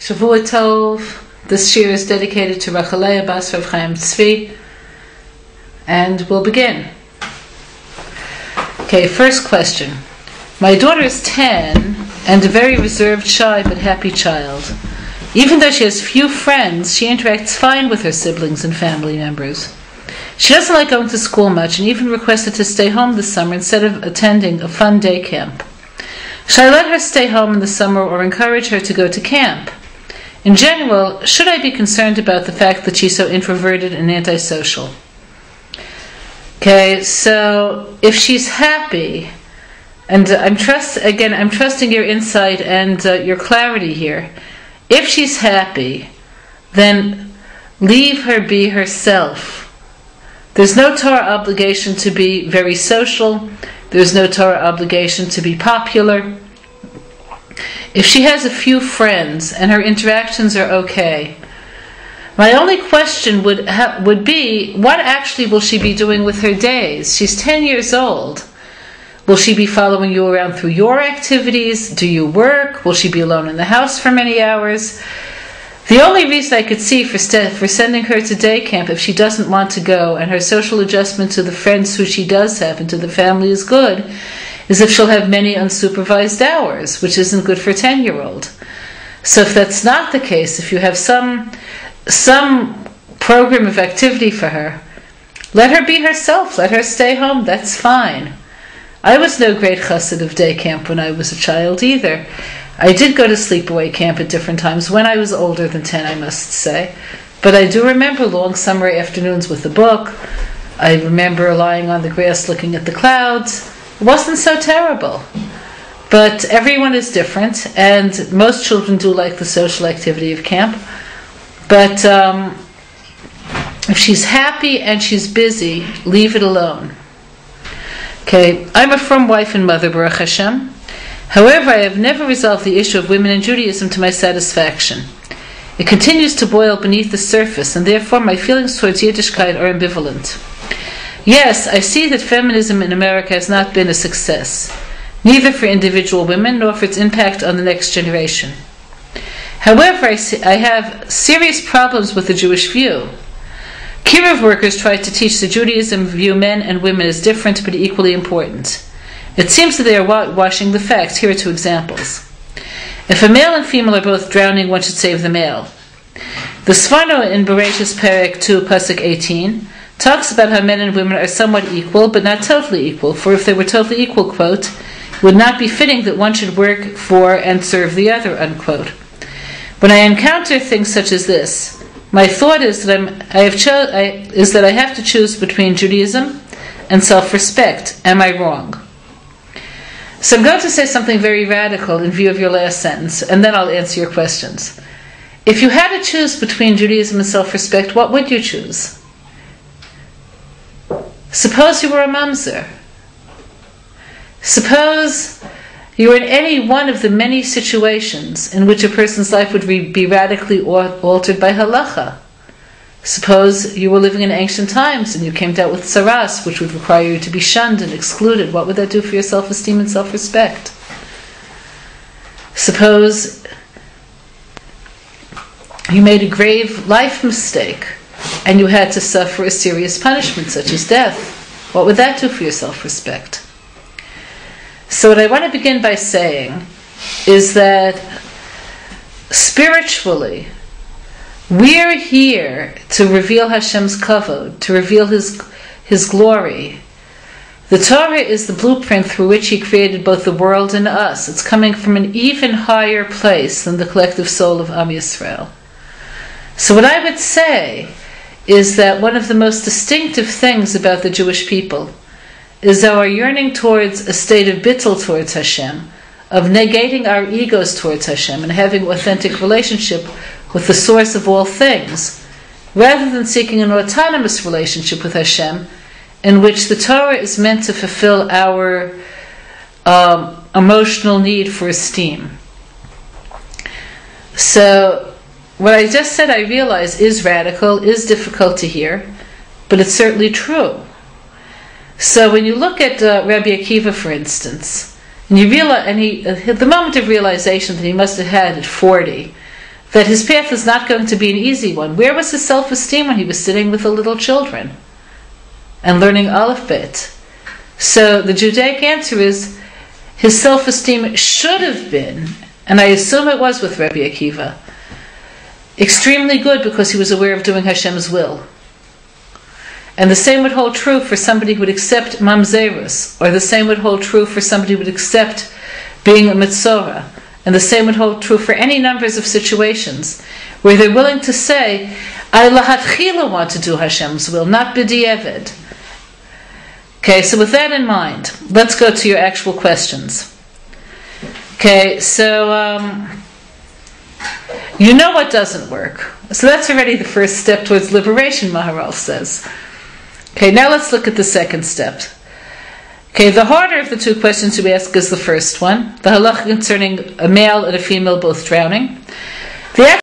Shavua Tov. This shiur is dedicated to Rachalea Bas Rav Chaim Tzvi, and we'll begin. Okay, first question. My daughter is 10 and a very reserved, shy but happy child. Even though she has few friends, she interacts fine with her siblings and family members. She doesn't like going to school much and even requested to stay home this summer instead of attending a fun day camp. Should I let her stay home in the summer or encourage her to go to camp? In general, should I be concerned about the fact that she's so introverted and antisocial? Okay, so if she's happy, and I'm trusting your insight and your clarity here. If she's happy, then leave her be herself. There's no Torah obligation to be very social. There's no Torah obligation to be popular. If she has a few friends and her interactions are okay, my only question would be, what actually will she be doing with her days? She's 10 years old. Will she be following you around through your activities? Do you work? Will she be alone in the house for many hours? The only reason I could see for sending her to day camp if she doesn't want to go and her social adjustment to the friends who she does have and to the family is good is if she'll have many unsupervised hours, which isn't good for a 10-year-old. So if that's not the case, if you have some program of activity for her, let her be herself, let her stay home, that's fine. I was no great chassid of day camp when I was a child either. I did go to sleepaway camp at different times when I was older than 10, I must say. But I do remember long summer afternoons with a book. I remember lying on the grass looking at the clouds. It wasn't so terrible. But everyone is different, and most children do like the social activity of camp. But if she's happy and she's busy, leave it alone. Okay, I'm a frum wife and mother, Baruch Hashem. However, I have never resolved the issue of women in Judaism to my satisfaction. It continues to boil beneath the surface, and therefore my feelings towards Yiddishkeit are ambivalent. Yes, I see that feminism in America has not been a success, neither for individual women nor for its impact on the next generation. However, I have serious problems with the Jewish view. Kiruv workers tried to teach the Judaism view men and women as different but equally important. It seems that they are whitewashing the facts. Here are two examples. If a male and female are both drowning, one should save the male. The Sforno in Bereshis Perek 2, Pasuk 18, talks about how men and women are somewhat equal, but not totally equal, for if they were totally equal, quote, it would not be fitting that one should work for and serve the other, unquote. When I encounter things such as this, my thought is that I have to choose between Judaism and self-respect. Am I wrong? So I'm going to say something very radical in view of your last sentence, and then I'll answer your questions. If you had to choose between Judaism and self-respect, what would you choose? Suppose you were a mamzer. Suppose you were in any one of the many situations in which a person's life would be radically altered by halacha. Suppose you were living in ancient times and you came down with saras, which would require you to be shunned and excluded. What would that do for your self-esteem and self-respect? Suppose you made a grave life mistake and you had to suffer a serious punishment such as death. What would that do for your self-respect? So what I want to begin by saying is that spiritually, we're here to reveal Hashem's kavod, to reveal His glory. The Torah is the blueprint through which He created both the world and us. It's coming from an even higher place than the collective soul of Am Yisrael. So what I would say is that one of the most distinctive things about the Jewish people is our yearning towards a state of bittul towards Hashem, of negating our egos towards Hashem and having authentic relationship with the source of all things, rather than seeking an autonomous relationship with Hashem, in which the Torah is meant to fulfill our emotional need for esteem. So, what I just said, I realize, is radical, is difficult to hear, but it's certainly true. So when you look at Rabbi Akiva, for instance, and you realize, the moment of realization that he must have had at 40, that his path is not going to be an easy one. Where was his self-esteem when he was sitting with the little children and learning Aleph Bet? So the Judaic answer is, his self-esteem should have been, and I assume it was with Rabbi Akiva, extremely good because he was aware of doing Hashem's will. And the same would hold true for somebody who would accept mamzerus, or the same would hold true for somebody who would accept being a mitzorah, and the same would hold true for any numbers of situations where they're willing to say, I lahatchila want to do Hashem's will, not b'di'evid. Okay, so with that in mind, let's go to your actual questions. Okay, so you know what doesn't work. So that's already the first step towards liberation, Maharal says. Okay, now let's look at the second step. Okay, the harder of the two questions you ask is the first one, the halacha concerning a male and a female both drowning. The